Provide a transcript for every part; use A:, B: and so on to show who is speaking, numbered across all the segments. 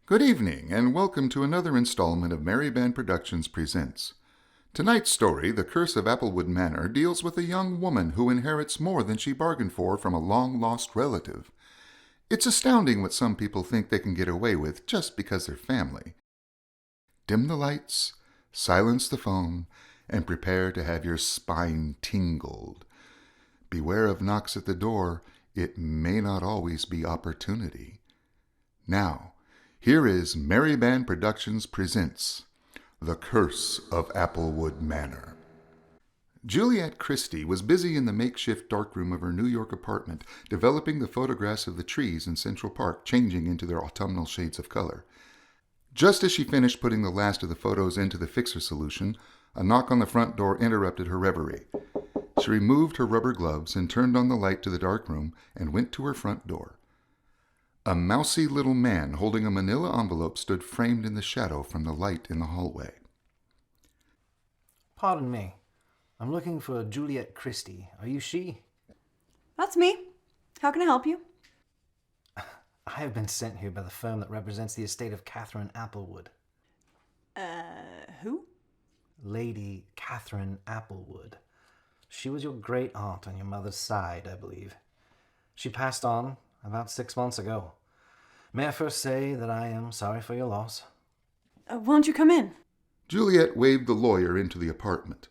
A: Good evening, and welcome to another installment of Merry Band Productions Presents. Tonight's story, The Curse of Applewood Manor, deals with a young woman who inherits more than she bargained for from a long-lost relative. It's astounding what some people think they can get away with just because they're family. Dim the lights, silence the phone, and prepare to have your spine tingled. Beware of knocks at the door. It may not always be opportunity. Now, here is Merry Band Productions presents The Curse of Applewood Manor. Juliet Christie was busy in the makeshift darkroom of her New York apartment, developing the photographs of the trees in Central Park, changing into their autumnal shades of color. Just as she finished putting the last of the photos into the fixer solution, a knock on the front door interrupted her reverie. She removed her rubber gloves and turned on the light to the darkroom and went to her front door. A mousy little man holding a manila envelope stood framed in the shadow from the light in the hallway.
B: Pardon me. I'm looking for Juliet Christie. Are you she?
C: That's me. How can I help you?
B: I have been sent here by the firm that represents the estate of Catherine Applewood.
C: Who?
B: Lady Catherine Applewood. She was your great aunt on your mother's side, I believe. She passed on about 6 months ago. May I first say that I am sorry for your loss?
C: Won't you come in?
A: Juliet waved the lawyer into the apartment.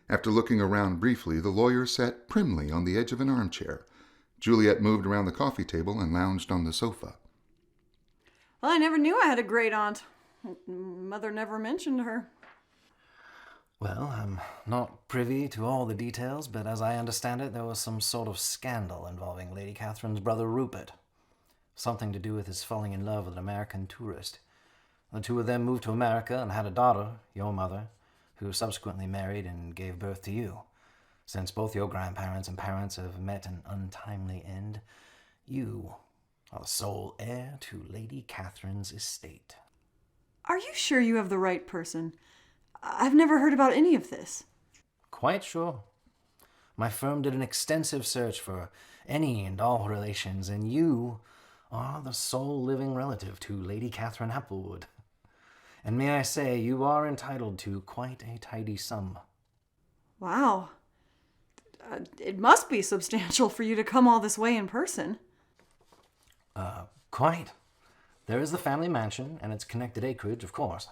A: After looking around briefly, the lawyer sat primly on the edge of an armchair. Juliet moved around the coffee table and lounged on the sofa.
C: Well, I never knew I had a great aunt. Mother never mentioned her.
B: Well, I'm not privy to all the details, but as I understand it, there was some sort of scandal involving Lady Catherine's brother Rupert. Something to do with his falling in love with an American tourist. The two of them moved to America and had a daughter, your mother, who subsequently married and gave birth to you. Since both your grandparents and parents have met an untimely end, you are the sole heir to Lady Catherine's estate.
C: Are you sure you have the right person? I've never heard about any of this.
B: Quite sure. My firm did an extensive search for any and all relations, and you are the sole living relative to Lady Catherine Applewood. And may I say, you are entitled to quite a tidy sum.
C: Wow. It must be substantial for you to come all this way in person.
B: Quite. There is the family mansion and its connected acreage, of course.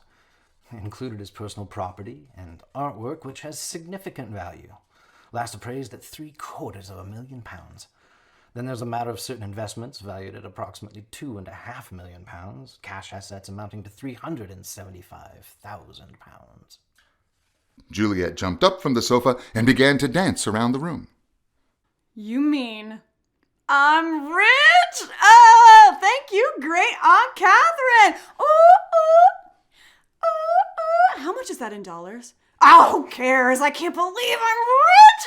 B: Included is personal property and artwork which has significant value, last appraised at £750,000. Then there's a matter of certain investments valued at approximately £2.5 million, cash assets amounting to £375,000.
A: Juliet jumped up from the sofa and began to dance around the room.
C: You mean I'm rich? Oh, thank you, great Aunt Catherine. How much is that in dollars? Oh, who cares? I can't believe I'm rich.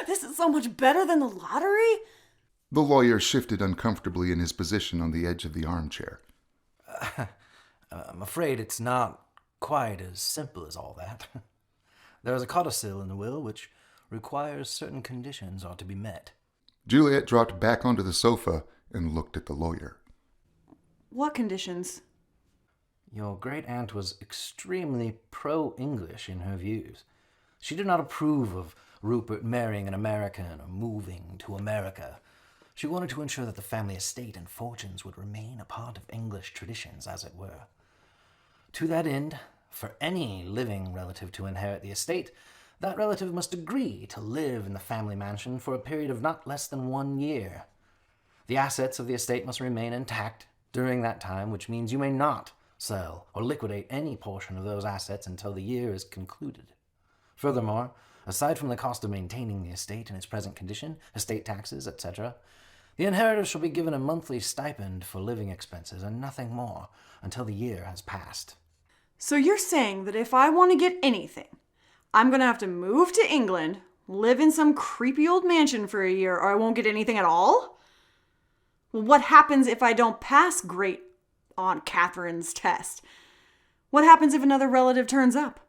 C: This is so much better than the lottery.
A: The lawyer shifted uncomfortably in his position on the edge of the armchair.
B: I'm afraid it's not quite as simple as all that. There is a codicil in the will which requires certain conditions are to be met.
A: Juliet dropped back onto the sofa and looked at the lawyer.
C: What conditions?
B: Your great-aunt was extremely pro-English in her views. She did not approve of Rupert marrying an American or moving to America. She wanted to ensure that the family estate and fortunes would remain a part of English traditions, as it were. To that end, for any living relative to inherit the estate, that relative must agree to live in the family mansion for a period of not less than 1 year. The assets of the estate must remain intact during that time, which means you may not sell or liquidate any portion of those assets until the year is concluded. Furthermore, aside from the cost of maintaining the estate in its present condition, estate taxes, etc., the inheritor shall be given a monthly stipend for living expenses and nothing more until the year has passed.
C: So you're saying that if I want to get anything, I'm going to have to move to England, live in some creepy old mansion for a year, or I won't get anything at all? Well, what happens if I don't pass great Aunt Catherine's test? What happens if another relative turns up?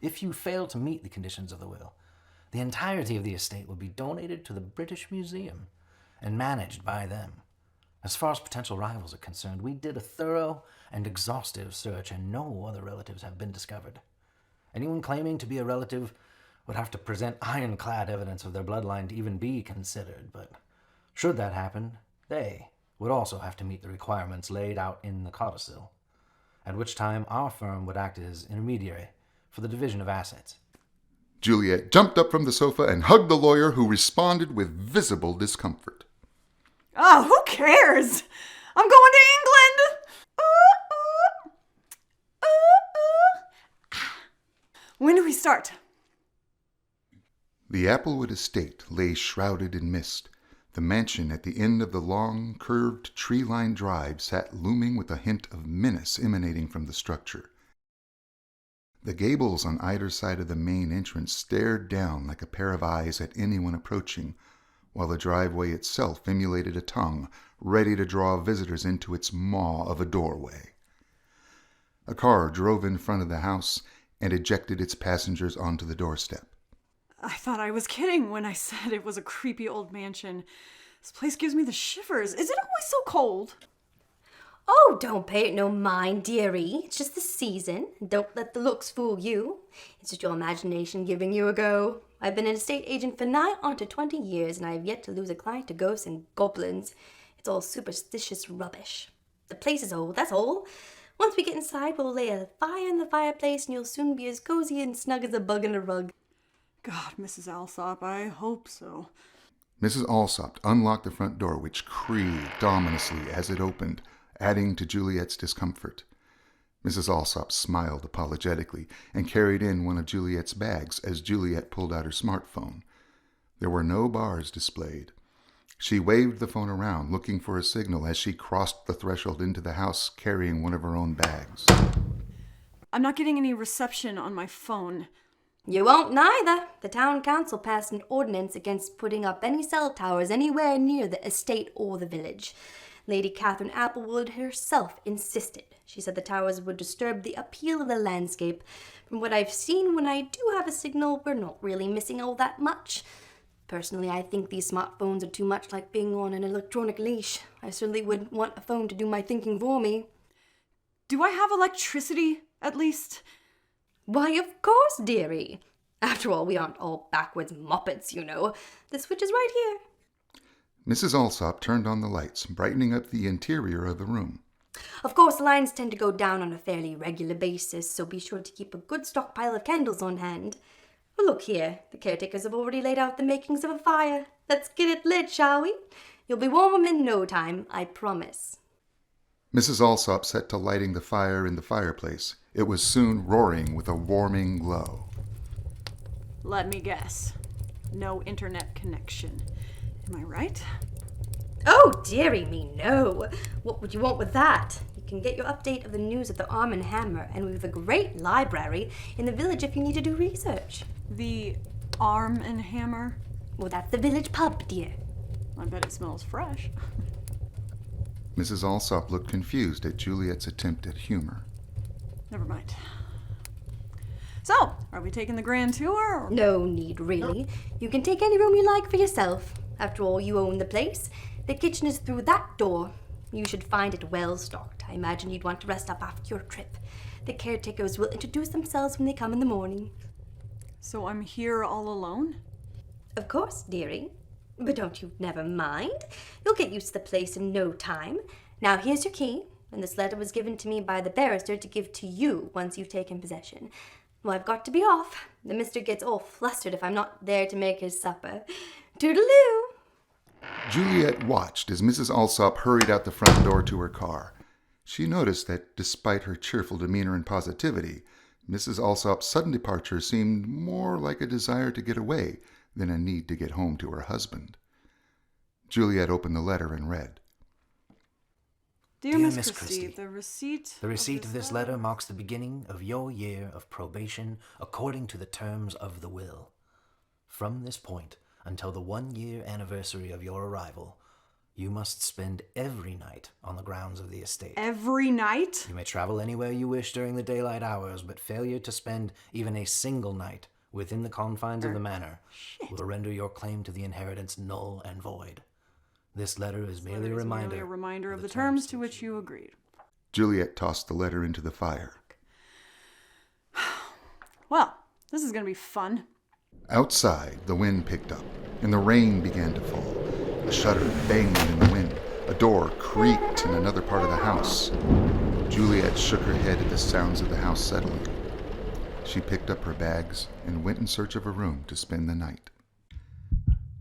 B: If you fail to meet the conditions of the will, the entirety of the estate will be donated to the British Museum and managed by them. As far as potential rivals are concerned, we did a thorough and exhaustive search, and no other relatives have been discovered. Anyone claiming to be a relative would have to present ironclad evidence of their bloodline to even be considered, but should that happen, they would also have to meet the requirements laid out in the codicil, at which time our firm would act as intermediary for the division of assets.
A: Juliet jumped up from the sofa and hugged the lawyer, who responded with visible discomfort.
C: Oh, who cares? I'm going to England! When do we start?
A: The Applewood estate lay shrouded in mist. The mansion at the end of the long, curved, tree-lined drive sat looming with a hint of menace emanating from the structure. The gables on either side of the main entrance stared down like a pair of eyes at anyone approaching, while the driveway itself emulated a tongue ready to draw visitors into its maw of a doorway. A car drove in front of the house and ejected its passengers onto the doorstep.
C: I thought I was kidding when I said it was a creepy old mansion. This place gives me the shivers. Is it always so cold?
D: Oh, don't pay it no mind, dearie. It's just the season. Don't let the looks fool you. It's just your imagination giving you a go. I've been an estate agent for nigh on to 20 years, and I have yet to lose a client to ghosts and goblins. It's all superstitious rubbish. The place is old, that's all. Once we get inside, we'll lay a fire in the fireplace, and you'll soon be as cozy and snug as a bug in a rug.
C: God, Mrs. Alsop, I hope so.
A: Mrs. Alsop unlocked the front door, which creaked ominously as it opened, adding to Juliet's discomfort. Mrs. Alsop smiled apologetically and carried in one of Juliet's bags as Juliet pulled out her smartphone. There were no bars displayed. She waved the phone around, looking for a signal as she crossed the threshold into the house carrying one of her own bags.
C: I'm not getting any reception on my phone.
D: You won't neither. The town council passed an ordinance against putting up any cell towers anywhere near the estate or the village. Lady Catherine Applewood herself insisted. She said the towers would disturb the appeal of the landscape. From what I've seen, when I do have a signal, we're not really missing all that much. Personally, I think these smartphones are too much like being on an electronic leash. I certainly wouldn't want a phone to do my thinking for me.
C: Do I have electricity, at least?
D: Why, of course, dearie. After all, we aren't all backwards muppets, you know. The switch is right here.
A: Mrs. Alsop turned on the lights, brightening up the interior of the room.
D: Of course, the lines tend to go down on a fairly regular basis, so be sure to keep a good stockpile of candles on hand. Well, look here, the caretakers have already laid out the makings of a fire. Let's get it lit, shall we? You'll be warm in no time, I promise.
A: Mrs. Alsop set to lighting the fire in the fireplace. It was soon roaring with a warming glow.
C: Let me guess. No internet connection. Am I right?
D: Oh, dearie me, no. What would you want with that? You can get your update of the news at the Arm and Hammer, and we have a great library in the village if you need to do research.
C: The Arm and Hammer?
D: Well, that's the village pub, dear.
C: I bet it smells fresh.
A: Mrs. Alsop looked confused at Juliet's attempt at humor.
C: Never mind. So, are we taking the grand tour? Or...
D: No need, really. You can take any room you like for yourself. After all, you own the place. The kitchen is through that door. You should find it well stocked. I imagine you'd want to rest up after your trip. The caretakers will introduce themselves when they come in the morning.
C: So I'm here all alone?
D: Of course, dearie. But don't you never mind. You'll get used to the place in no time. Now here's your key, and this letter was given to me by the barrister to give to you once you've taken possession. Well, I've got to be off. The mister gets all flustered if I'm not there to make his supper. Toodaloo!
A: Juliet watched as Mrs. Alsop hurried out the front door to her car. She noticed that, despite her cheerful demeanor and positivity, Mrs. Alsop's sudden departure seemed more like a desire to get away than a need to get home to her husband. Juliet opened the letter and read.
C: Dear Miss Christie, the receipt
B: of this letter marks the beginning of your year of probation according to the terms of the will. From this point until the 1-year anniversary of your arrival, you must spend every night on the grounds of the estate.
C: Every night?
B: You may travel anywhere you wish during the daylight hours, but failure to spend even a single night within the confines of the manor will render your claim to the inheritance null and void. This letter is merely a
C: Merely
B: reminder.
C: a reminder of the terms to which you agreed.
A: Juliet tossed the letter into the fire.
C: Well, this is going to be fun.
A: Outside, the wind picked up, and the rain began to fall. A shutter banged in the wind. A door creaked in another part of the house. Juliet shook her head at the sounds of the house settling. She picked up her bags and went in search of a room to spend the night.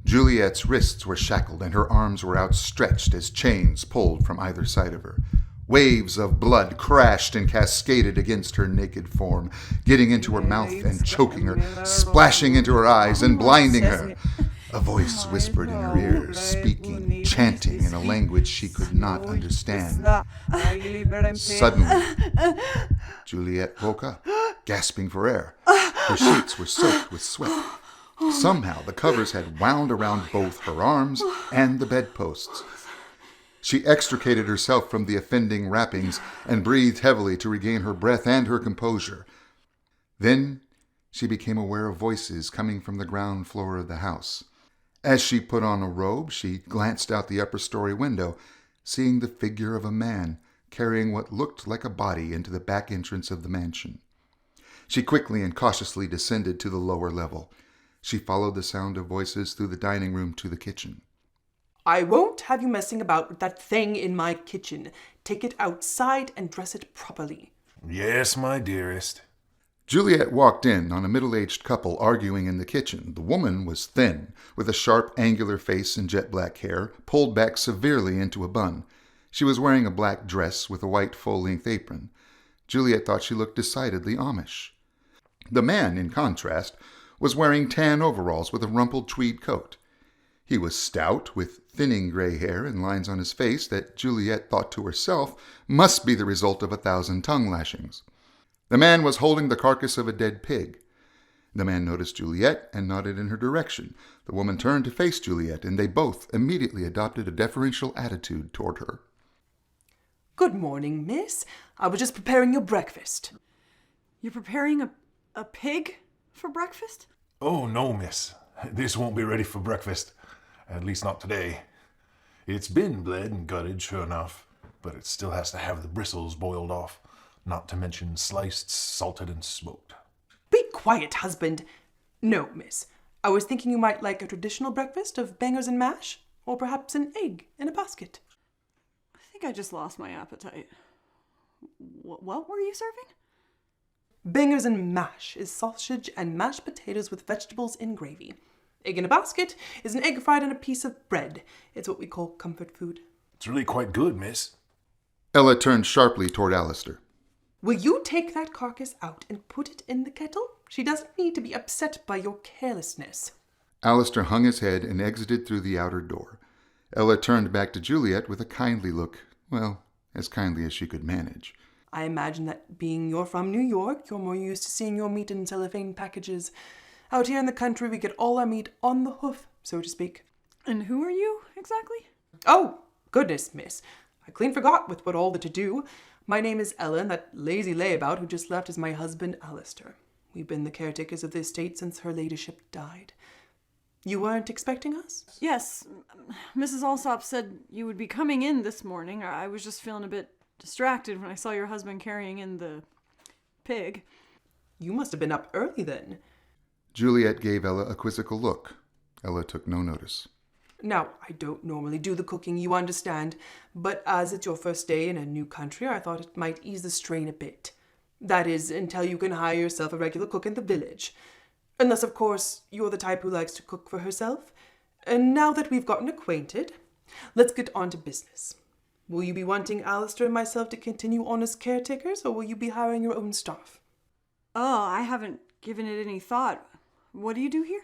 A: Juliet's wrists were shackled and her arms were outstretched as chains pulled from either side of her. Waves of blood crashed and cascaded against her naked form, getting into her mouth and choking her, splashing into her eyes and blinding her. A voice whispered in her ear, speaking, chanting in a language she could not understand. Suddenly, Juliet woke up, gasping for air. Her sheets were soaked with sweat. Somehow the covers had wound around both her arms and the bedposts. She extricated herself from the offending wrappings and breathed heavily to regain her breath and her composure. Then she became aware of voices coming from the ground floor of the house. As she put on a robe, she glanced out the upper story window, seeing the figure of a man carrying what looked like a body into the back entrance of the mansion. She quickly and cautiously descended to the lower level. She followed the sound of voices through the dining room to the kitchen.
E: I won't have you messing about with that thing in my kitchen. Take it outside and dress it properly.
F: Yes, my dearest.
A: Juliet walked in on a middle-aged couple arguing in the kitchen. The woman was thin, with a sharp, angular face and jet-black hair, pulled back severely into a bun. She was wearing a black dress with a white full-length apron. Juliet thought she looked decidedly Amish. The man, in contrast, was wearing tan overalls with a rumpled tweed coat. He was stout, with thinning gray hair and lines on his face that Juliet thought to herself must be the result of 1,000 tongue lashings. The man was holding the carcass of a dead pig. The man noticed Juliet and nodded in her direction. The woman turned to face Juliet, and they both immediately adopted a deferential attitude toward her.
E: Good morning, miss. I was just preparing your breakfast.
C: You're preparing a pig for breakfast?
F: Oh, no, miss. This won't be ready for breakfast. At least not today. It's been bled and gutted, sure enough, but it still has to have the bristles boiled off, not to mention sliced, salted, and smoked.
E: Be quiet, husband. No, miss. I was thinking you might like a traditional breakfast of bangers and mash, or perhaps an egg in a basket.
C: I think I just lost my appetite. What were you serving?
E: Bangers and mash is sausage and mashed potatoes with vegetables in gravy. Egg in a basket is an egg fried on a piece of bread. It's what we call comfort food.
F: It's really quite good, miss.
A: Ella turned sharply toward Alistair.
E: Will you take that carcass out and put it in the kettle? She doesn't need to be upset by your carelessness.
A: Alistair hung his head and exited through the outer door. Ella turned back to Juliet with a kindly look, well, as kindly as she could manage.
E: I imagine that being you're from New York, you're more used to seeing your meat in cellophane packages. Out here in the country, we get all our meat on the hoof, so to speak.
C: And who are you, exactly?
E: Oh, goodness, miss. I clean forgot with what all the to-do. My name is Ellen. That lazy layabout who just left is my husband, Alistair. We've been the caretakers of the estate since her ladyship died. You weren't expecting us?
C: Yes, Mrs. Alsop said you would be coming in this morning. I was just feeling a bit distracted when I saw your husband carrying in the pig.
E: You must have been up early then.
A: Juliet gave Ella a quizzical look. Ella took no notice.
E: Now, I don't normally do the cooking, you understand, but as it's your first day in a new country, I thought it might ease the strain a bit. That is, until you can hire yourself a regular cook in the village. Unless, of course, you're the type who likes to cook for herself. And now that we've gotten acquainted, let's get on to business. Will you be wanting Alistair and myself to continue on as caretakers, or will you be hiring your own staff?
C: Oh, I haven't given it any thought. What do you do here?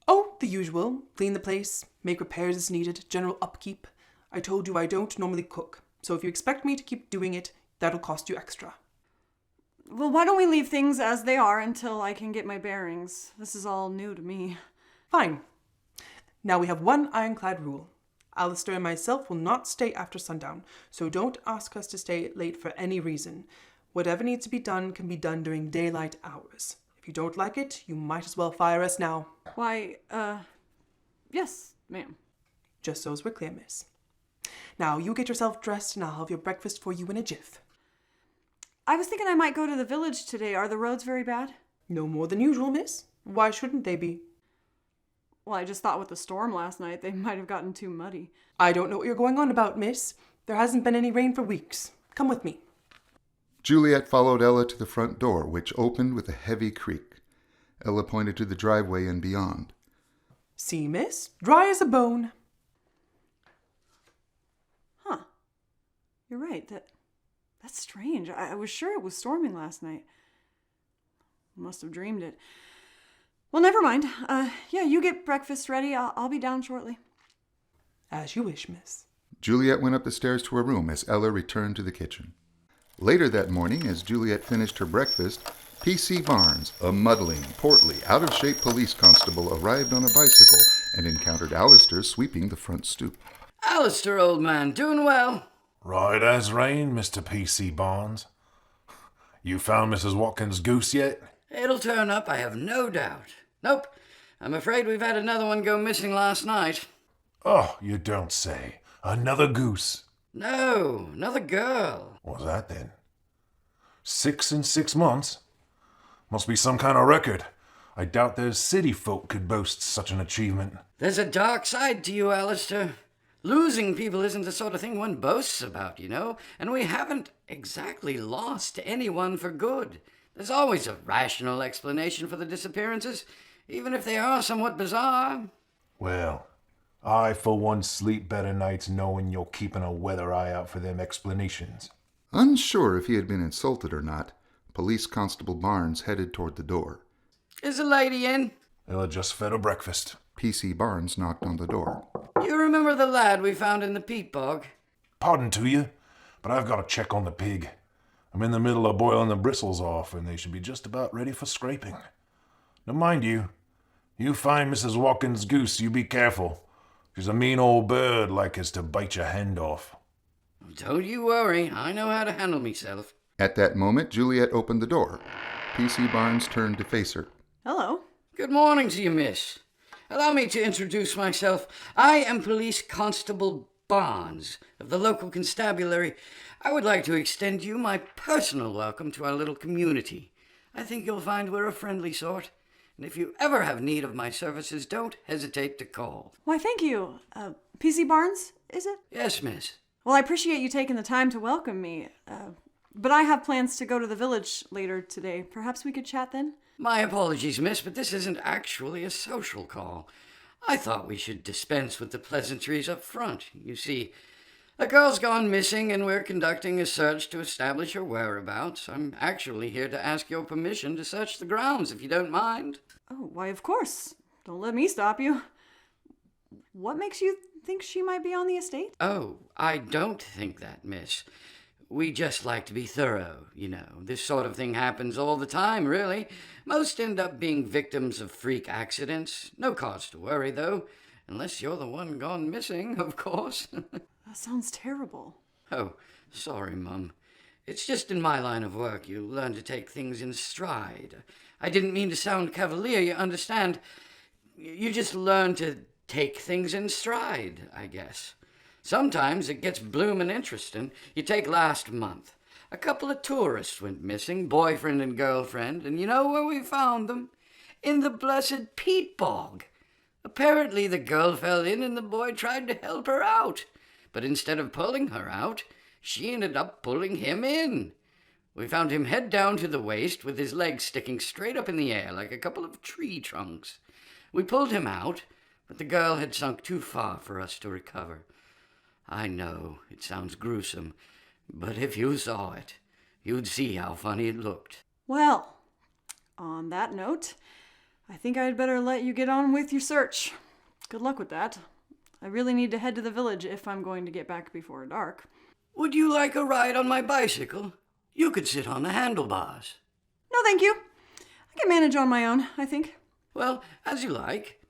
E: Oh, the usual. Clean the place, make repairs as needed, general upkeep. I told you I don't normally cook, so if you expect me to keep doing it, that'll cost you extra.
C: Well, why don't we leave things as they are until I can get my bearings? This is all new to me.
E: Fine. Now we have one ironclad rule. Alistair and myself will not stay after sundown, so don't ask us to stay late for any reason. Whatever needs to be done can be done during daylight hours. If you don't like it, you might as well fire us now.
C: Why, yes, ma'am.
E: Just so's we're clear, miss. Now, you get yourself dressed and I'll have your breakfast for you in a jiff.
C: I was thinking I might go to the village today. Are the roads very bad?
E: No more than usual, miss. Why shouldn't they be?
C: Well, I just thought with the storm last night, they might have gotten too muddy.
E: I don't know what you're going on about, miss. There hasn't been any rain for weeks. Come with me.
A: Juliet followed Ella to the front door, which opened with a heavy creak. Ella pointed to the driveway and beyond.
E: See, miss? Dry as a bone.
C: Huh. You're right. That's strange. I was sure it was storming last night. Must have dreamed it. Well, never mind. Yeah, you get breakfast ready. I'll be down shortly.
E: As you wish, miss.
A: Juliet went up the stairs to her room as Ella returned to the kitchen. Later that morning, as Juliet finished her breakfast, P.C. Barnes, a muddling, portly, out-of-shape police constable, arrived on a bicycle and encountered Alistair sweeping the front stoop.
B: Alistair, old man, doing well?
F: Right as rain, Mr. P.C. Barnes. You found Mrs. Watkins' goose yet?
B: It'll turn up, I have no doubt. Nope, I'm afraid we've had another one go missing last night.
F: Oh, you don't say. Another goose.
B: No, another girl.
F: What's that then? 6 in 6 months? Must be some kind of record. I doubt there's city folk could boast such an achievement.
B: There's a dark side to you, Alistair. Losing people isn't the sort of thing one boasts about, you know, and we haven't exactly lost anyone for good. There's always a rational explanation for the disappearances, even if they are somewhat bizarre.
F: Well, I for one sleep better nights knowing you're keeping a weather eye out for them explanations.
A: Unsure if he had been insulted or not, Police Constable Barnes headed toward the door.
B: Is a lady in?
F: Ella just fed her breakfast.
A: P.C. Barnes knocked on the door.
B: You remember the lad we found in the peat bog?
F: Pardon to you, but I've got to check on the pig. I'm in the middle of boiling the bristles off, and they should be just about ready for scraping. Now mind you, you find Mrs. Watkins' goose, you be careful. She's a mean old bird, like as to bite your hand off.
B: Don't you worry, I know how to handle myself.
A: At that moment, Juliet opened the door. P.C. Barnes turned to face her.
C: Hello.
B: Good morning to you, miss. Allow me to introduce myself. I am Police Constable Barnes of the local constabulary. I would like to extend you my personal welcome to our little community. I think you'll find we're a friendly sort, and if you ever have need of my services, don't hesitate to call.
C: Why, thank you. P.C. Barnes, is it?
B: Yes, miss.
C: Well, I appreciate you taking the time to welcome me. But I have plans to go to the village later today. Perhaps we could chat then?
B: My apologies, miss, but this isn't actually a social call. I thought we should dispense with the pleasantries up front. You see, a girl's gone missing and we're conducting a search to establish her whereabouts. I'm actually here to ask your permission to search the grounds, if you don't mind.
C: Oh, why, of course. Don't let me stop you. What makes you think she might be on the estate?
B: Oh, I don't think that, miss. We just like to be thorough, you know. This sort of thing happens all the time, really. Most end up being victims of freak accidents. No cause to worry, though. Unless you're the one gone missing, of course.
C: That sounds terrible.
B: Oh, sorry, Mum. It's just in my line of work you learn to take things in stride. I didn't mean to sound cavalier, you understand. You just learn to take things in stride, I guess. Sometimes it gets bloomin' interesting. You take last month. A couple of tourists went missing, boyfriend and girlfriend, and you know where we found them? In the blessed peat bog. Apparently the girl fell in and the boy tried to help her out. But instead of pulling her out, she ended up pulling him in. We found him head down to the waist with his legs sticking straight up in the air like a couple of tree trunks. We pulled him out, but the girl had sunk too far for us to recover. I know, it sounds gruesome, but if you saw it, you'd see how funny it looked.
C: Well, on that note, I think I'd better let you get on with your search. Good luck with that. I really need to head to the village if I'm going to get back before dark.
B: Would you like a ride on my bicycle? You could sit on the handlebars.
C: No, thank you. I can manage on my own, I think.
B: Well, as you like.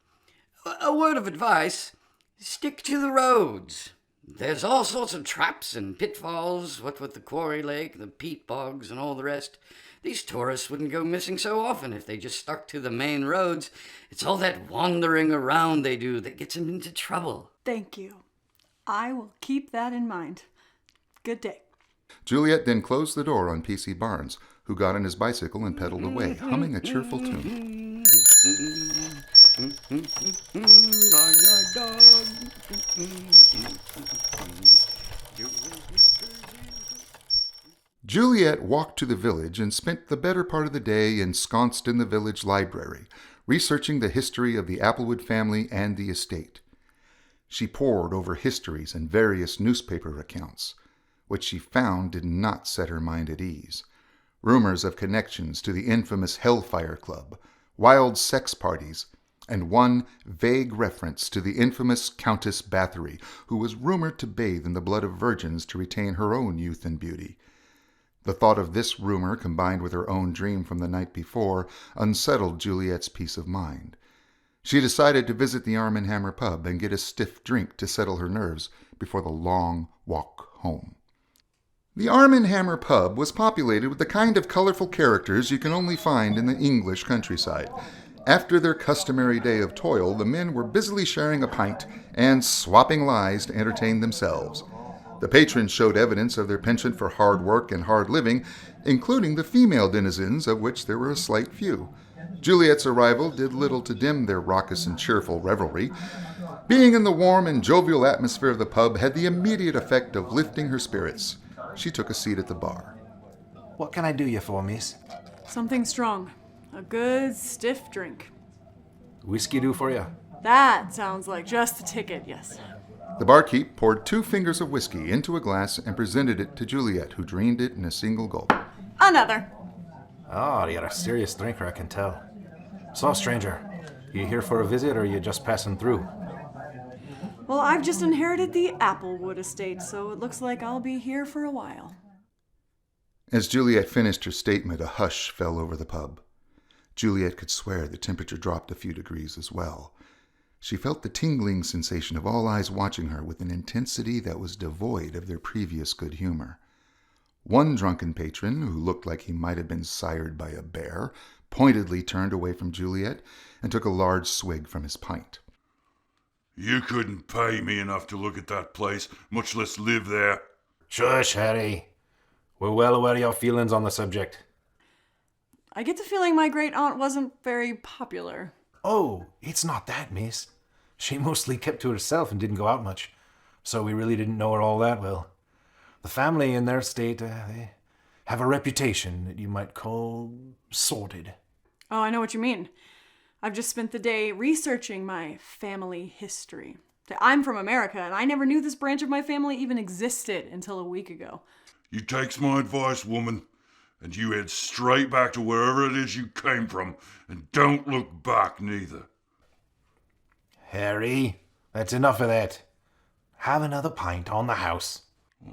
B: A word of advice, stick to the roads.
G: There's all sorts of traps and pitfalls, what with the quarry lake, the peat bogs, and all the rest. These tourists wouldn't go missing so often if they just stuck to the main roads. It's all that wandering around they do that gets them into trouble.
C: Thank you. I will keep that in mind. Good day.
A: Juliet then closed the door on P.C. Barnes, who got on his bicycle and pedaled away, humming a cheerful tune. Juliet walked to the village and spent the better part of the day ensconced in the village library, researching the history of the Applewood family and the estate. She pored over histories and various newspaper accounts. What she found did not set her mind at ease. Rumors of connections to the infamous Hellfire Club, wild sex parties, and one vague reference to the infamous Countess Bathory, who was rumored to bathe in the blood of virgins to retain her own youth and beauty. The thought of this rumor, combined with her own dream from the night before, unsettled Juliet's peace of mind. She decided to visit the Arm & Hammer pub and get a stiff drink to settle her nerves before the long walk home. The Arm & Hammer pub was populated with the kind of colorful characters you can only find in the English countryside. After their customary day of toil, the men were busily sharing a pint and swapping lies to entertain themselves. The patrons showed evidence of their penchant for hard work and hard living, including the female denizens, of which there were a slight few. Juliet's arrival did little to dim their raucous and cheerful revelry. Being in the warm and jovial atmosphere of the pub had the immediate effect of lifting her spirits. She took a seat at the bar.
B: What can I do you for, miss?
C: Something strong. A good stiff drink.
B: Whiskey do for you?
C: That sounds like just the ticket, yes.
A: The barkeep poured 2 fingers of whiskey into a glass and presented it to Juliet, who drained it in a single gulp.
C: Another.
B: Oh, you're a serious drinker, I can tell. So, stranger, you here for a visit or you just passing through?
C: Well, I've just inherited the Applewood estate, so it looks like I'll be here for a while.
A: As Juliet finished her statement, a hush fell over the pub. Juliet could swear the temperature dropped a few degrees as well. She felt the tingling sensation of all eyes watching her with an intensity that was devoid of their previous good humor. One drunken patron, who looked like he might have been sired by a bear, pointedly turned away from Juliet and took a large swig from his pint.
H: You couldn't pay me enough to look at that place, much less live there.
B: Shush, Harry. We're well aware of your feelings on the subject.
C: I get the feeling my great-aunt wasn't very popular.
B: Oh, it's not that, miss. She mostly kept to herself and didn't go out much, so we really didn't know her all that well. The family in their state, they have a reputation that you might call sordid.
C: Oh, I know what you mean. I've just spent the day researching my family history. I'm from America, and I never knew this branch of my family even existed until a week ago.
H: You takes my advice, woman, and you head straight back to wherever it is you came from, and don't look back neither.
B: Harry, that's enough of that. Have another pint on the house.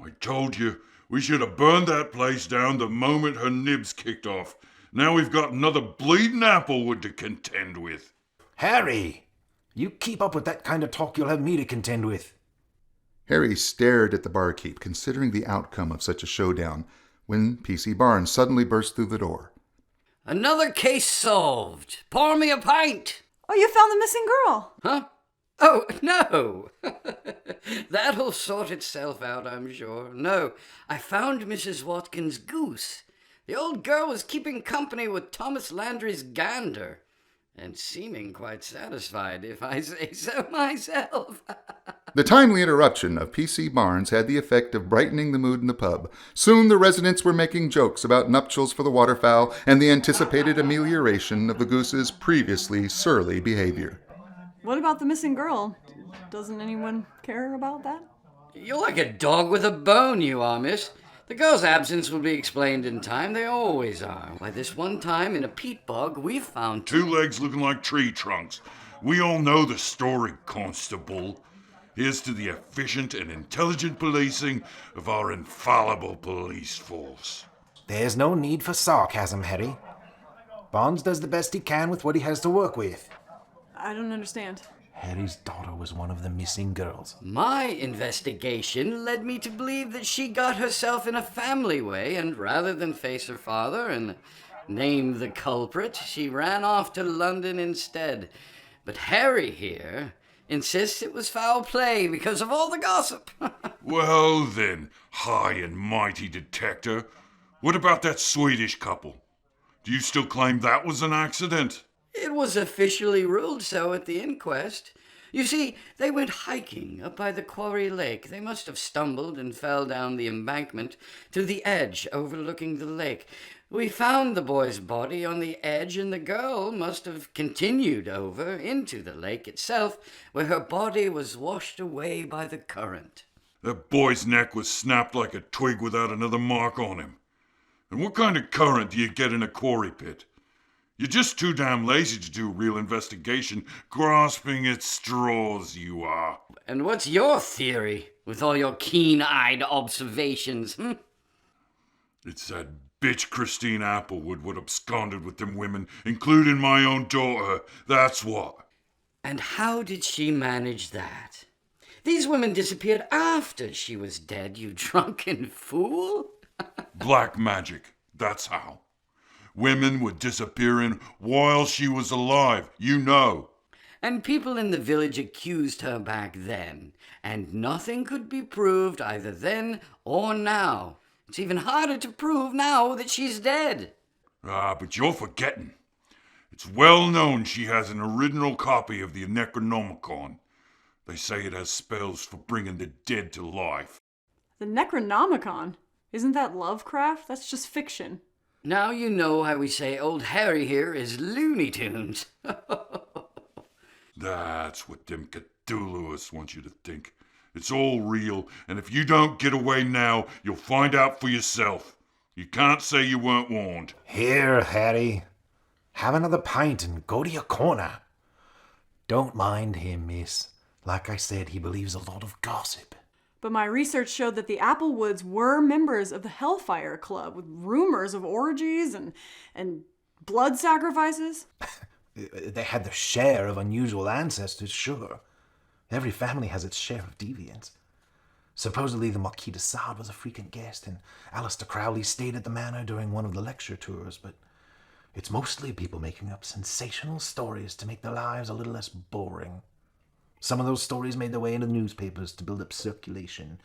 H: I told you, we should have burned that place down the moment her nibs kicked off. Now we've got another bleeding Applewood to contend with.
B: Harry, you keep up with that kind of talk, you'll have me to contend with.
A: Harry stared at the barkeep, considering the outcome of such a showdown, when P.C. Barnes suddenly burst through the door.
G: Another case solved. Pour me a pint.
C: Oh, you found the missing girl.
G: Huh? Oh, no. That'll sort itself out, I'm sure. No, I found Mrs. Watkins' goose. The old girl was keeping company with Thomas Landry's gander, and seeming quite satisfied, if I say so myself.
A: The timely interruption of P.C. Barnes had the effect of brightening the mood in the pub. Soon the residents were making jokes about nuptials for the waterfowl and the anticipated amelioration of the goose's previously surly behavior.
C: What about the missing girl? Doesn't anyone care about that?
G: You're like a dog with a bone, you are, miss. The girl's absence will be explained in time. They always are. Why, this one time in a peat bog, we found
H: 2 legs looking like tree trunks. We all know the story, Constable. Here's to the efficient and intelligent policing of our infallible police force.
B: There's no need for sarcasm, Harry. Barnes does the best he can with what he has to work with.
C: I don't understand.
I: Harry's daughter was one of the missing girls.
G: My investigation led me to believe that she got herself in a family way, and rather than face her father and name the culprit, she ran off to London instead. But Harry here insists it was foul play because of all the gossip.
H: Well then, high and mighty detector, what about that Swedish couple? Do you still claim that was an accident?
G: It was officially ruled so at the inquest. You see, they went hiking up by the Quarry Lake. They must have stumbled and fell down the embankment to the edge overlooking the lake. We found the boy's body on the edge, and the girl must have continued over into the lake itself, where her body was washed away by the current.
H: That boy's neck was snapped like a twig without another mark on him. And what kind of current do you get in a quarry pit? You're just too damn lazy to do real investigation, grasping at straws, you are.
G: And what's your theory, with all your keen-eyed observations?
H: It's that bitch Christine Applewood what absconded with them women, including my own daughter. That's what.
G: And how did she manage that? These women disappeared after she was dead, you drunken fool.
H: Black magic, that's how. Women were disappearing while she was alive, you know.
G: And people in the village accused her back then, and nothing could be proved either then or now. It's even harder to prove now that she's dead.
H: Ah, but you're forgetting. It's well known she has an original copy of the Necronomicon. They say it has spells for bringing the dead to life.
C: The Necronomicon? Isn't that Lovecraft? That's just fiction.
G: Now you know how we say old Harry here is Looney Tunes.
H: That's what them Cthulhuists want you to think. It's all real, and if you don't get away now, you'll find out for yourself. You can't say you weren't warned.
I: Here, Harry. Have another pint and go to your corner. Don't mind him, miss. Like I said, he believes a lot of gossip.
C: But my research showed that the Applewoods were members of the Hellfire Club, with rumors of orgies and blood sacrifices.
I: They had their share of unusual ancestors, sure. Every family has its share of deviants. Supposedly the Marquis de Sade was a frequent guest, and Alistair Crowley stayed at the manor during one of the lecture tours, but it's mostly people making up sensational stories to make their lives a little less boring. Some of those stories made their way into the newspapers to build up circulation,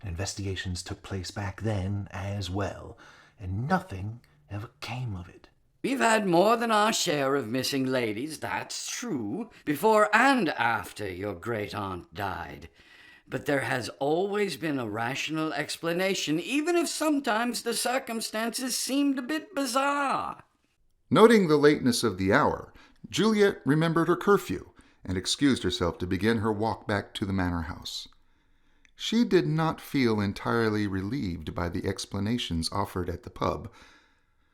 I: and investigations took place back then as well, and nothing ever came of it.
G: We've had more than our share of missing ladies, that's true, before and after your great-aunt died. But there has always been a rational explanation, even if sometimes the circumstances seemed a bit bizarre.
A: Noting the lateness of the hour, Juliet remembered her curfew and excused herself to begin her walk back to the manor house. She did not feel entirely relieved by the explanations offered at the pub.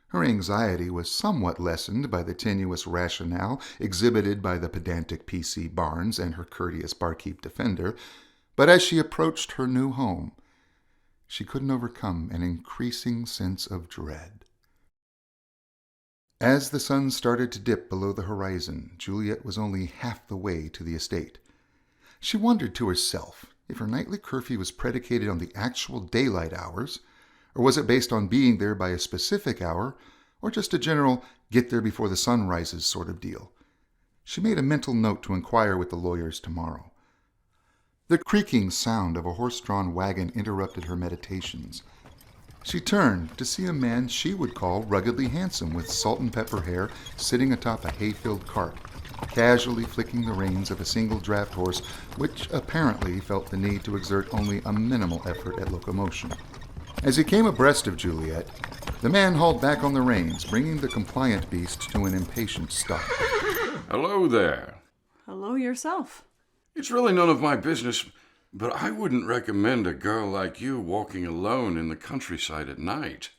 A: Her anxiety was somewhat lessened by the tenuous rationale exhibited by the pedantic P.C. Barnes and her courteous barkeep defender, but as she approached her new home, she couldn't overcome an increasing sense of dread. As the sun started to dip below the horizon, Juliet was only half the way to the estate. She wondered to herself if her nightly curfew was predicated on the actual daylight hours, or was it based on being there by a specific hour, or just a general get there before the sun rises sort of deal. She made a mental note to inquire with the lawyers tomorrow. The creaking sound of a horse-drawn wagon interrupted her meditations. She turned to see a man she would call ruggedly handsome with salt and pepper hair sitting atop a hay-filled cart, casually flicking the reins of a single draft horse which apparently felt the need to exert only a minimal effort at locomotion. As he came abreast of Juliet, the man hauled back on the reins, bringing the compliant beast to an impatient stop.
J: Hello there.
C: Hello yourself.
J: It's really none of my business, but I wouldn't recommend a girl like you walking alone in the countryside at night.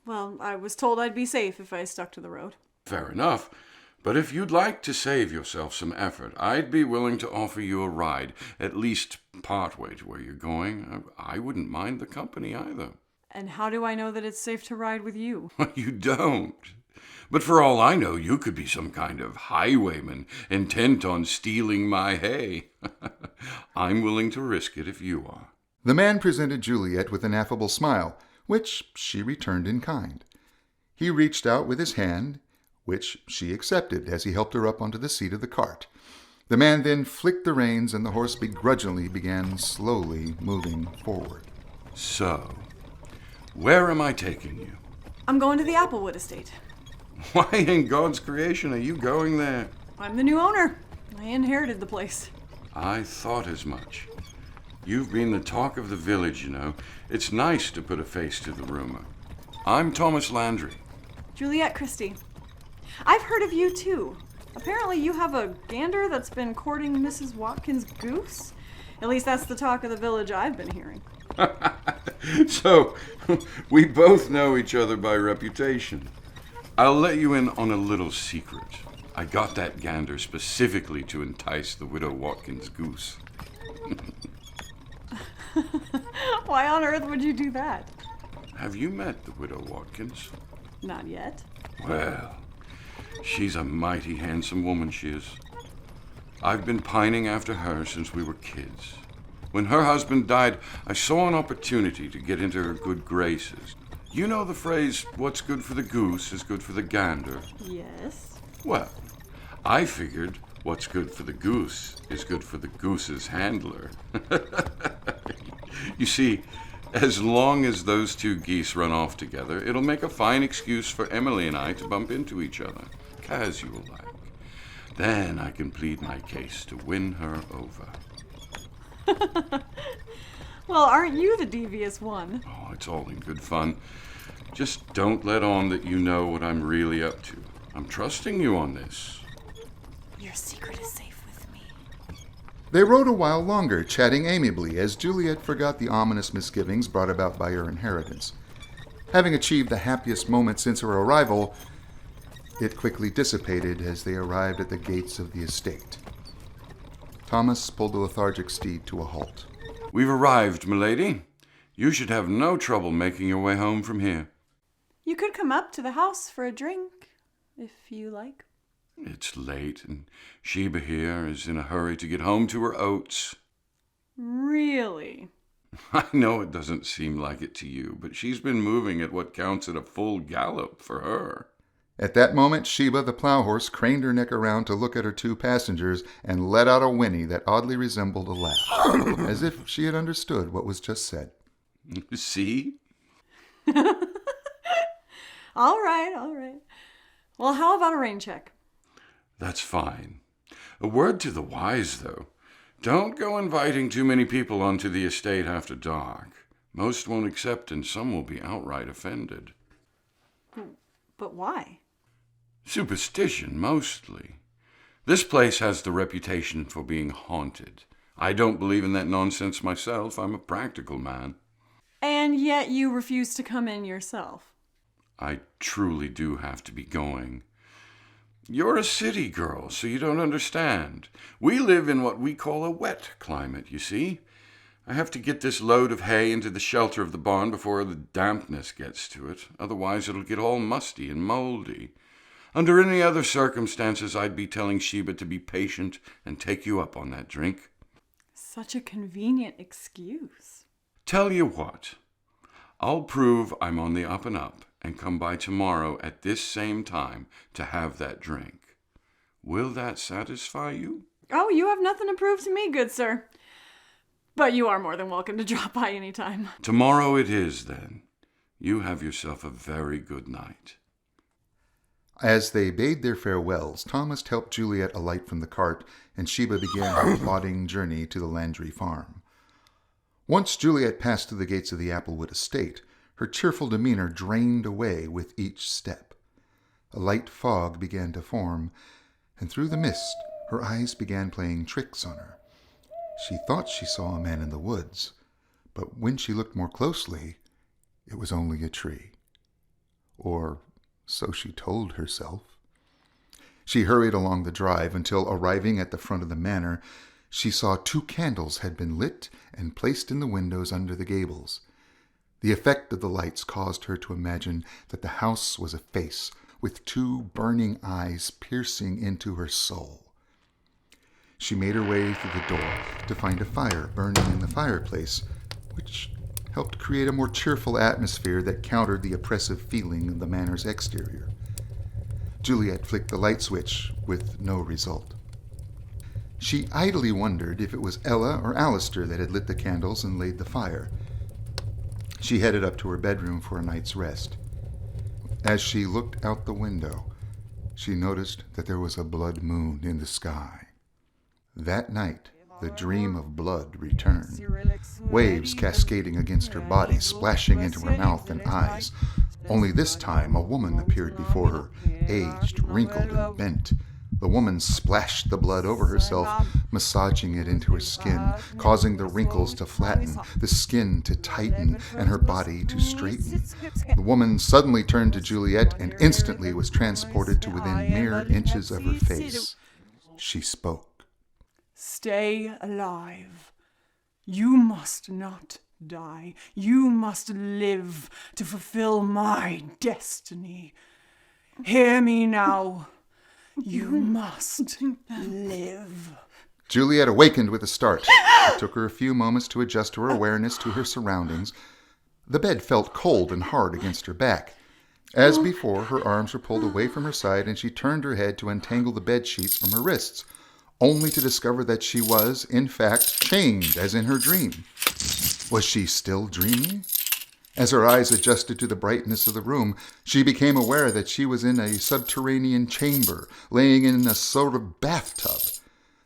C: Well, I was told I'd be safe if I stuck to the road.
J: Fair enough. But if you'd like to save yourself some effort, I'd be willing to offer you a ride, at least partway to where you're going. I wouldn't mind the company either.
C: And how do I know that it's safe to ride with you?
J: You don't. But for all I know, you could be some kind of highwayman intent on stealing my hay. I'm willing to risk it if you are.
A: The man presented Juliet with an affable smile, which she returned in kind. He reached out with his hand, which she accepted as he helped her up onto the seat of the cart. The man then flicked the reins, and the horse begrudgingly began slowly moving forward.
J: So, where am I taking you?
C: I'm going to the Applewood estate.
J: Why in God's creation are you going there?
C: I'm the new owner. I inherited the place.
J: I thought as much. You've been the talk of the village, you know. It's nice to put a face to the rumor. I'm Thomas Landry.
C: Juliet Christie. I've heard of you, too. Apparently you have a gander that's been courting Mrs. Watkins' goose. At least that's the talk of the village I've been hearing.
J: So, we both know each other by reputation. I'll let you in on a little secret. I got that gander specifically to entice the widow Watkins' goose.
C: Why on earth would you do that?
J: Have you met the widow Watkins?
C: Not yet.
J: Well, she's a mighty handsome woman, she is. I've been pining after her since we were kids. When her husband died, I saw an opportunity to get into her good graces. You know the phrase, what's good for the goose is good for the gander.
C: Yes.
J: Well, I figured what's good for the goose is good for the goose's handler. You see, as long as those two geese run off together, it'll make a fine excuse for Emily and I to bump into each other, casual like. Then I can plead my case to win her over.
C: Well, aren't you the devious one?
J: Oh, it's all in good fun. Just don't let on that you know what I'm really up to. I'm trusting you on this.
C: Your secret is safe with me.
A: They rode a while longer, chatting amiably, as Juliet forgot the ominous misgivings brought about by her inheritance. Having achieved the happiest moment since her arrival, it quickly dissipated as they arrived at the gates of the estate. Thomas pulled the lethargic steed to a halt.
J: We've arrived, milady. You should have no trouble making your way home from here.
C: You could come up to the house for a drink, if you like.
J: It's late, and Sheba here is in a hurry to get home to her oats.
C: Really?
J: I know it doesn't seem like it to you, but she's been moving at what counts at a full gallop for her.
A: At that moment, Sheba, the plow horse, craned her neck around to look at her two passengers and let out a whinny that oddly resembled a laugh, as if she had understood what was just said.
J: See?
C: All right. Well, how about a rain check?
J: That's fine. A word to the wise, though. Don't go inviting too many people onto the estate after dark. Most won't accept, and some will be outright offended.
C: But why?
J: Superstition, mostly. This place has the reputation for being haunted. I don't believe in that nonsense myself. I'm a practical man.
C: And yet you refuse to come in yourself.
J: I truly do have to be going. You're a city girl, so you don't understand. We live in what we call a wet climate, you see. I have to get this load of hay into the shelter of the barn before the dampness gets to it. Otherwise, it'll get all musty and moldy. Under any other circumstances, I'd be telling Sheba to be patient and take you up on that drink.
C: Such a convenient excuse.
J: Tell you what, I'll prove I'm on the up and up and come by tomorrow at this same time to have that drink. Will that satisfy you?
C: Oh, you have nothing to prove to me, good sir. But you are more than welcome to drop by any time.
J: Tomorrow it is, then. You have yourself a very good night.
A: As they bade their farewells, Thomas helped Juliet alight from the cart, and Sheba began her plodding journey to the Landry farm. Once Juliet passed through the gates of the Applewood estate, her cheerful demeanor drained away with each step. A light fog began to form, and through the mist her eyes began playing tricks on her. She thought she saw a man in the woods, but when she looked more closely, it was only a tree. Or so she told herself. She hurried along the drive until, arriving at the front of the manor, she saw 2 candles had been lit and placed in the windows under the gables. The effect of the lights caused her to imagine that the house was a face, with two burning eyes piercing into her soul. She made her way through the door to find a fire burning in the fireplace, which helped create a more cheerful atmosphere that countered the oppressive feeling of the manor's exterior. Juliet flicked the light switch with no result. She idly wondered if it was Ella or Alistair that had lit the candles and laid the fire. She headed up to her bedroom for a night's rest. As she looked out the window, she noticed that there was a blood moon in the sky. That night, the dream of blood returned, waves cascading against her body, splashing into her mouth and eyes. Only this time, a woman appeared before her, aged, wrinkled, and bent. The woman splashed the blood over herself, massaging it into her skin, causing the wrinkles to flatten, the skin to tighten, and her body to straighten. The woman suddenly turned to Juliet and instantly was transported to within mere inches of her face. She spoke.
C: Stay alive. You must not die. You must live to fulfill my destiny. Hear me now. You must live.
A: Juliet awakened with a start. It took her a few moments to adjust her awareness to her surroundings. The bed felt cold and hard against her back. As before, her arms were pulled away from her side and she turned her head to untangle the bed sheets from her wrists, only to discover that she was, in fact, chained, as in her dream. Was she still dreaming? As her eyes adjusted to the brightness of the room, she became aware that she was in a subterranean chamber, laying in a sort of bathtub.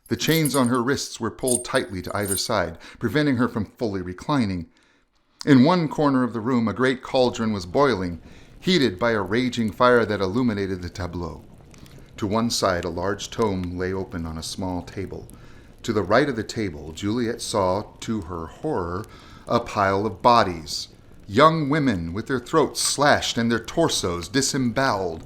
A: The chains on her wrists were pulled tightly to either side, preventing her from fully reclining. In one corner of the room, a great cauldron was boiling, heated by a raging fire that illuminated the tableau. To one side, a large tome lay open on a small table. To the right of the table, Juliet saw, to her horror, a pile of bodies. Young women with their throats slashed and their torsos disemboweled.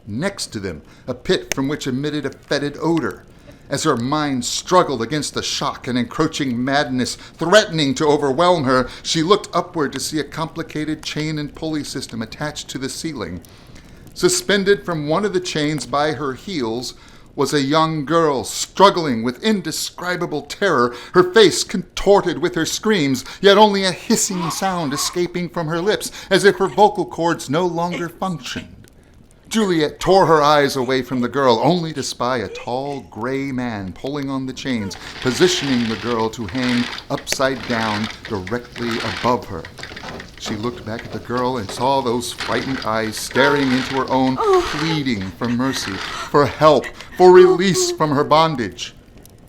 A: Next to them, a pit from which emitted a fetid odor. As her mind struggled against the shock and encroaching madness threatening to overwhelm her, she looked upward to see a complicated chain and pulley system attached to the ceiling. Suspended from one of the chains by her heels was a young girl struggling with indescribable terror, her face contorted with her screams, yet only a hissing sound escaping from her lips, as if her vocal cords no longer functioned. Juliet tore her eyes away from the girl, only to spy a tall, gray man pulling on the chains, positioning the girl to hang upside down directly above her. She looked back at the girl and saw those frightened eyes staring into her own, pleading for mercy, for help, for release from her bondage.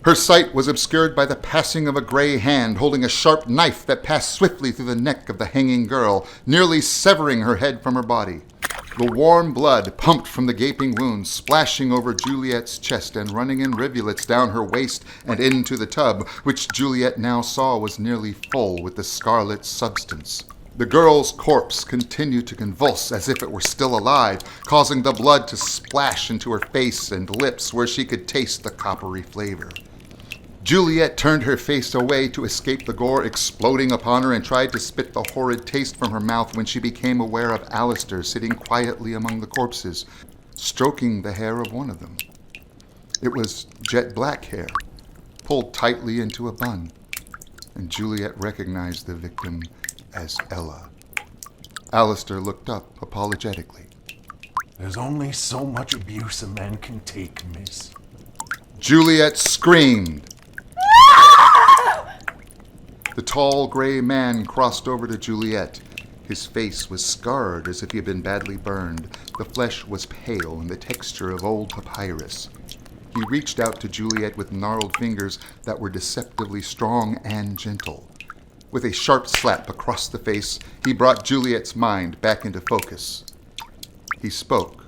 A: Her sight was obscured by the passing of a gray hand holding a sharp knife that passed swiftly through the neck of the hanging girl, nearly severing her head from her body. The warm blood pumped from the gaping wound, splashing over Juliet's chest and running in rivulets down her waist and into the tub, which Juliet now saw was nearly full with the scarlet substance. The girl's corpse continued to convulse as if it were still alive, causing the blood to splash into her face and lips where she could taste the coppery flavor. Juliet turned her face away to escape the gore exploding upon her and tried to spit the horrid taste from her mouth when she became aware of Alistair sitting quietly among the corpses, stroking the hair of one of them. It was jet black hair, pulled tightly into a bun, and Juliet recognized the victim as Ella. Alistair looked up apologetically.
F: There's only so much abuse a man can take, miss.
A: Juliet screamed. The tall, gray man crossed over to Juliet. His face was scarred as if he had been badly burned. The flesh was pale in the texture of old papyrus. He reached out to Juliet with gnarled fingers that were deceptively strong and gentle. With a sharp slap across the face, he brought Juliet's mind back into focus. He spoke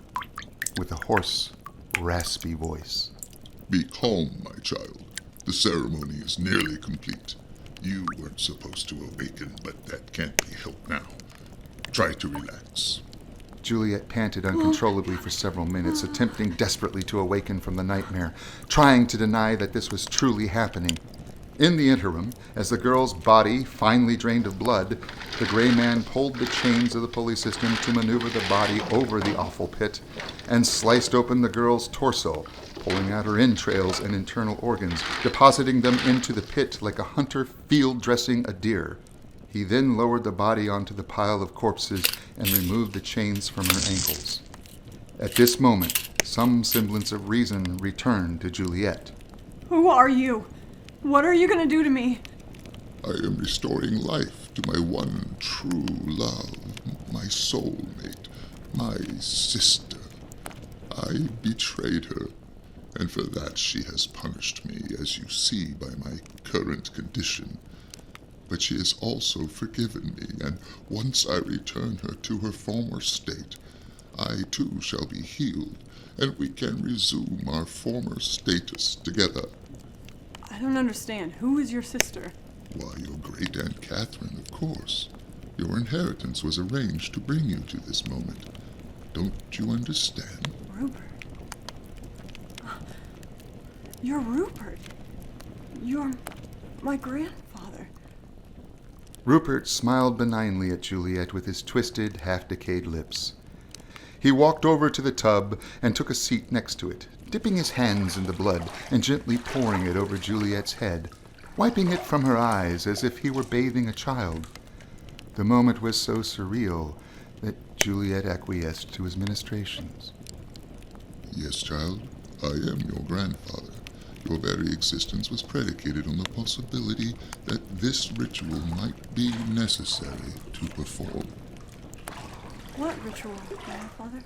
A: with a hoarse, raspy voice.
K: Be calm, my child. The ceremony is nearly complete. You weren't supposed to awaken, but that can't be helped now. Try to relax.
A: Juliet panted uncontrollably for several minutes, attempting desperately to awaken from the nightmare, trying to deny that this was truly happening. In the interim, as the girl's body finally drained of blood, the gray man pulled the chains of the pulley system to maneuver the body over the awful pit and sliced open the girl's torso, pulling out her entrails and internal organs, depositing them into the pit like a hunter field dressing a deer. He then lowered the body onto the pile of corpses and removed the chains from her ankles. At this moment, some semblance of reason returned to Juliet.
C: Who are you? What are you going to do to me?
K: I am restoring life to my one true love, my soulmate, my sister. I betrayed her, and for that she has punished me, as you see by my current condition. But she has also forgiven me, and once I return her to her former state, I too shall be healed, and we can resume our former status together.
C: I don't understand. Who is your sister?
K: Why, your great-aunt Catherine, of course. Your inheritance was arranged to bring you to this moment. Don't you understand?
C: Rupert. You're Rupert. You're my grandfather.
A: Rupert smiled benignly at Juliet with his twisted, half-decayed lips. He walked over to the tub and took a seat next to it, dipping his hands in the blood and gently pouring it over Juliet's head, wiping it from her eyes as if he were bathing a child. The moment was so surreal that Juliet acquiesced to his ministrations.
K: Yes, child, I am your grandfather. Your very existence was predicated on the possibility that this ritual might be necessary to perform.
C: What ritual, grandfather?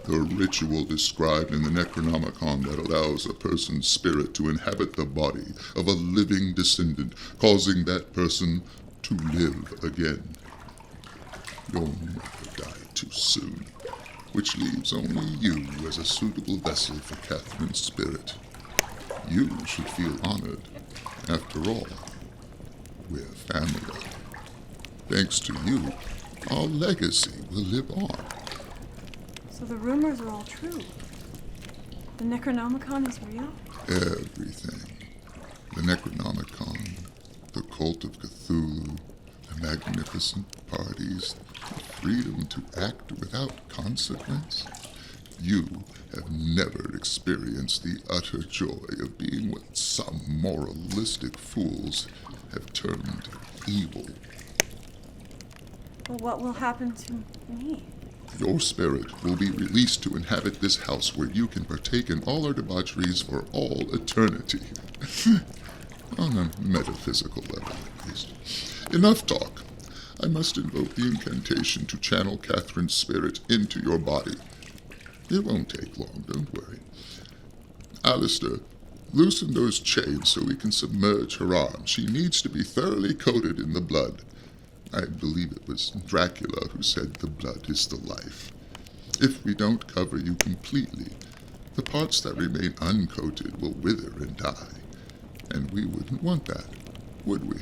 K: The ritual described in the Necronomicon that allows a person's spirit to inhabit the body of a living descendant, causing that person to live again. Your mother died too soon, which leaves only you as a suitable vessel for Catherine's spirit. You should feel honored. After all, we're family. Thanks to you, our legacy will live on.
C: So the rumors are all true. The Necronomicon is real?
K: Everything. The Necronomicon, the cult of Cthulhu, the magnificent parties, the freedom to act without consequence. You have never experienced the utter joy of being what some moralistic fools have termed evil.
C: Well, what will happen to me?
K: Your spirit will be released to inhabit this house where you can partake in all our debaucheries for all eternity. On a metaphysical level, at least. Enough talk. I must invoke the incantation to channel Catherine's spirit into your body. It won't take long, don't worry. Alistair, loosen those chains so we can submerge her arm. She needs to be thoroughly coated in the blood. I believe it was Dracula who said the blood is the life. If we don't cover you completely, the parts that remain uncoated will wither and die. And we wouldn't want that, would we?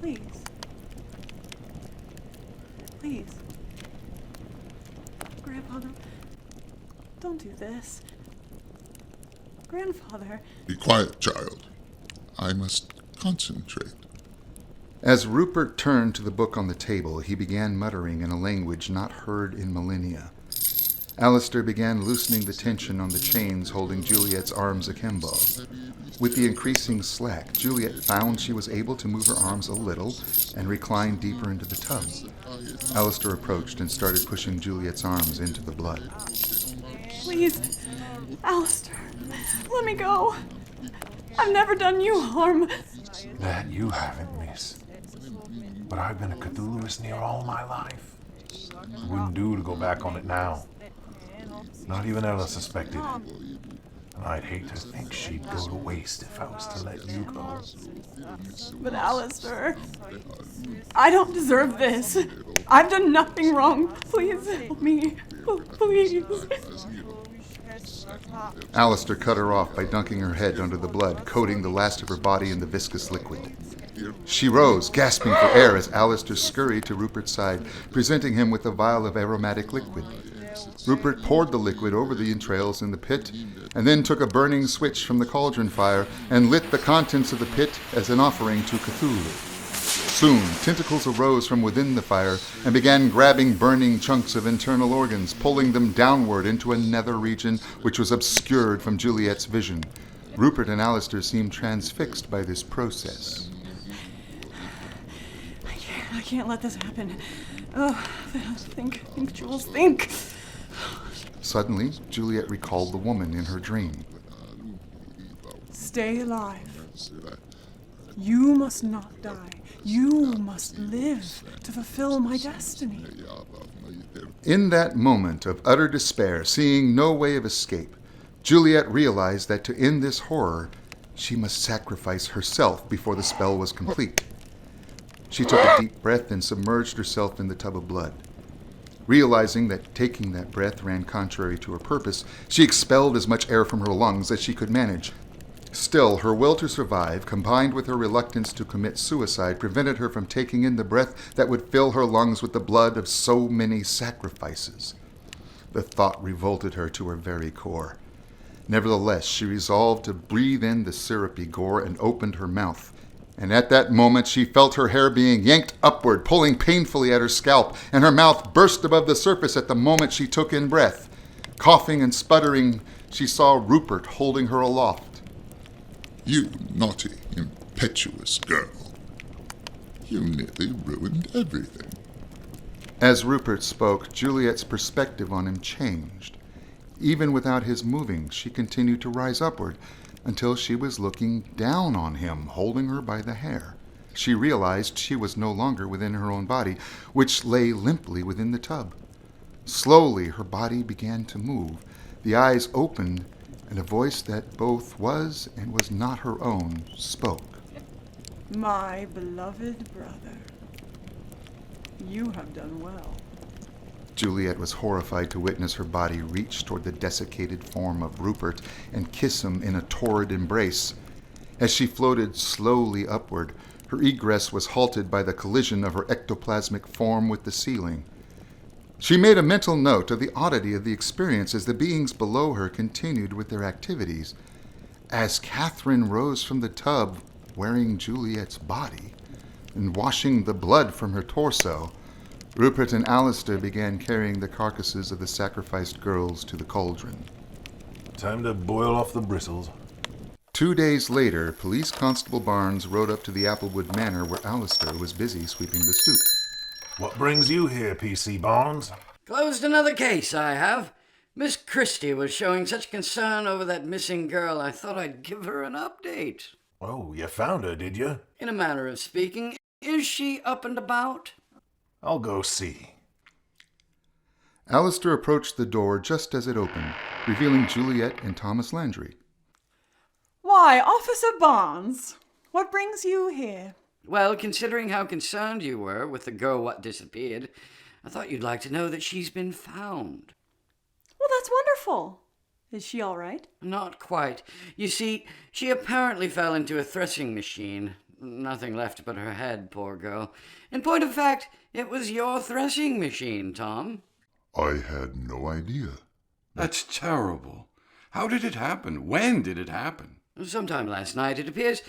C: Please. Please. Grandpa, don't do this. Grandfather.
K: Be quiet, child. I must concentrate.
A: As Rupert turned to the book on the table, he began muttering in a language not heard in millennia. Alistair began loosening the tension on the chains holding Juliet's arms akimbo. With the increasing slack, Juliet found she was able to move her arms a little and recline deeper into the tub. Alistair approached and started pushing Juliet's arms into the blood.
C: Please, Alistair, let me go. I've never done you harm.
F: That you haven't, miss. But I've been a Cthulhuist near all my life. It wouldn't do to go back on it now. Not even Ella suspected. And I'd hate to think she'd go to waste if I was to let you go.
C: But Alistair, I don't deserve this. I've done nothing wrong. Please help me. Please.
A: Alistair cut her off by dunking her head under the blood, coating the last of her body in the viscous liquid. She rose, gasping for air as Alistair scurried to Rupert's side, presenting him with a vial of aromatic liquid. Rupert poured the liquid over the entrails in the pit, and then took a burning switch from the cauldron fire and lit the contents of the pit as an offering to Cthulhu. Soon, tentacles arose from within the fire and began grabbing burning chunks of internal organs, pulling them downward into a nether region which was obscured from Juliet's vision. Rupert and Alistair seemed transfixed by this process.
C: I can't let this happen. Oh, think, Jules, think.
A: Suddenly, Juliet recalled the woman in her dream.
C: Stay alive. You must not die. You must live to fulfill my destiny.
A: In that moment of utter despair, seeing no way of escape, Juliet realized that to end this horror, she must sacrifice herself before the spell was complete. She took a deep breath and submerged herself in the tub of blood. Realizing that taking that breath ran contrary to her purpose, she expelled as much air from her lungs as she could manage. Still, her will to survive, combined with her reluctance to commit suicide, prevented her from taking in the breath that would fill her lungs with the blood of so many sacrifices. The thought revolted her to her very core. Nevertheless, she resolved to breathe in the syrupy gore and opened her mouth. And at that moment she felt her hair being yanked upward, pulling painfully at her scalp, and her mouth burst above the surface at the moment she took in breath. Coughing and sputtering, she saw Rupert holding her aloft.
K: You naughty, impetuous girl. You nearly ruined everything.
A: As Rupert spoke, Juliet's perspective on him changed. Even without his moving, she continued to rise upward until she was looking down on him, holding her by the hair. She realized she was no longer within her own body, which lay limply within the tub. Slowly, her body began to move. The eyes opened, and a voice that both was and was not her own spoke.
C: My beloved brother, you have done well.
A: Juliet was horrified to witness her body reach toward the desiccated form of Rupert and kiss him in a torrid embrace. As she floated slowly upward, her egress was halted by the collision of her ectoplasmic form with the ceiling. She made a mental note of the oddity of the experience as the beings below her continued with their activities. As Catherine rose from the tub, wearing Juliet's body, and washing the blood from her torso, Rupert and Alistair began carrying the carcasses of the sacrificed girls to the cauldron.
F: Time to boil off the bristles.
A: 2 days later, Police Constable Barnes rode up to the Applewood Manor where Alistair was busy sweeping the stoop.
F: What brings you here, PC Barnes?
G: Closed another case, I have. Miss Christie was showing such concern over that missing girl, I thought I'd give her an update.
F: Oh, you found her, did you?
G: In a manner of speaking, is she up and about?
F: I'll go see.
A: Alistair approached the door just as it opened, revealing Juliet and Thomas Landry.
C: Why, Officer Barnes, what brings you here?
G: Well, considering how concerned you were with the girl what disappeared, I thought you'd like to know that she's been found.
C: Well, that's wonderful. Is she all right?
G: Not quite. You see, she apparently fell into a threshing machine. Nothing left but her head, poor girl. In point of fact, it was your threshing machine, Tom.
K: I had no idea.
J: That's terrible. How did it happen? When did it happen?
G: Sometime last night, it appears.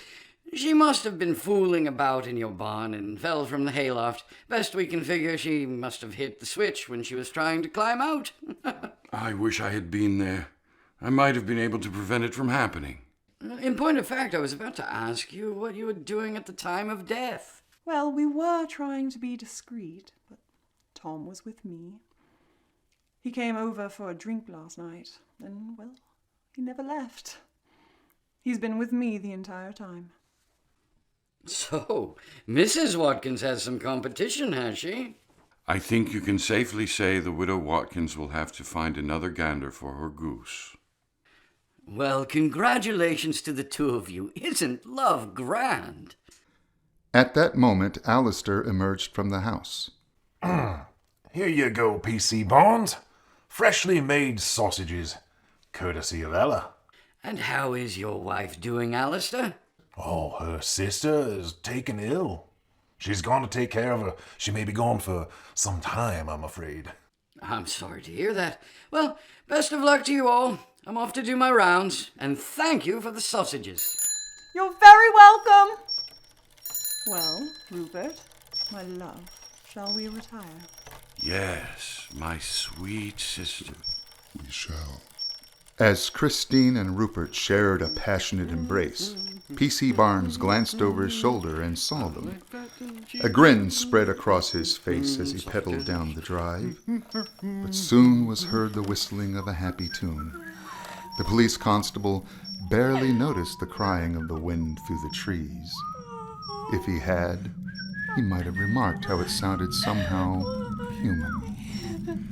G: She must have been fooling about in your barn and fell from the hayloft. Best we can figure, she must have hit the switch when she was trying to climb out.
J: I wish I had been there. I might have been able to prevent it from happening.
G: In point of fact, I was about to ask you what you were doing at the time of death.
C: Well, we were trying to be discreet, but Tom was with me. He came over for a drink last night, and, well, he never left. He's been with me the entire time.
G: So, Mrs. Watkins has some competition, has she?
J: I think you can safely say the widow Watkins will have to find another gander for her goose.
G: Well, congratulations to the two of you. Isn't love grand?
A: At that moment, Alistair emerged from the house.
F: Here you go, PC Barnes. Freshly made sausages, courtesy of Ella.
G: And how is your wife doing, Alistair?
F: Oh, her sister is taken ill. She's gone to take care of her. She may be gone for some time, I'm afraid.
G: I'm sorry to hear that. Well, best of luck to you all. I'm off to do my rounds, and thank you for the sausages.
C: You're very welcome. Well, Rupert, my love, shall we retire?
J: Yes, my sweet sister.
K: We shall.
A: As Christine and Rupert shared a passionate embrace, P.C. Barnes glanced over his shoulder and saw them. A grin spread across his face as he pedaled down the drive, but soon was heard the whistling of a happy tune. The police constable barely noticed the crying of the wind through the trees. If he had, he might have remarked how it sounded somehow human,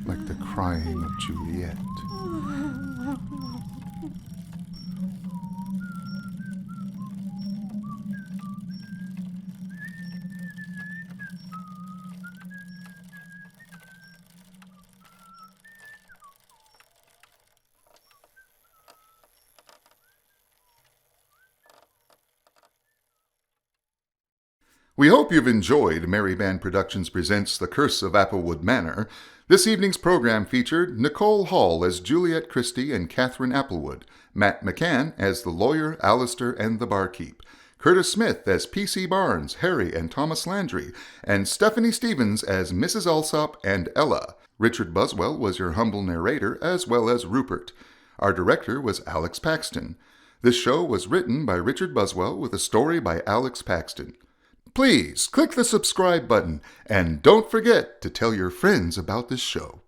A: like the crying of Juliet. We hope you've enjoyed Merry Band Productions Presents The Curse of Applewood Manor. This evening's program featured Nicole Hall as Juliet Christie and Catherine Applewood, Matt McCann as the lawyer, Alistair, and the barkeep, Curtis Smith as P.C. Barnes, Harry, and Thomas Landry, and Stephanie Stevens as Mrs. Alsop and Ella. Richard Buswell was your humble narrator, as well as Rupert. Our director was Alex Paxton. This show was written by Richard Buswell with a story by Alex Paxton. Please click the subscribe button and don't forget to tell your friends about this show.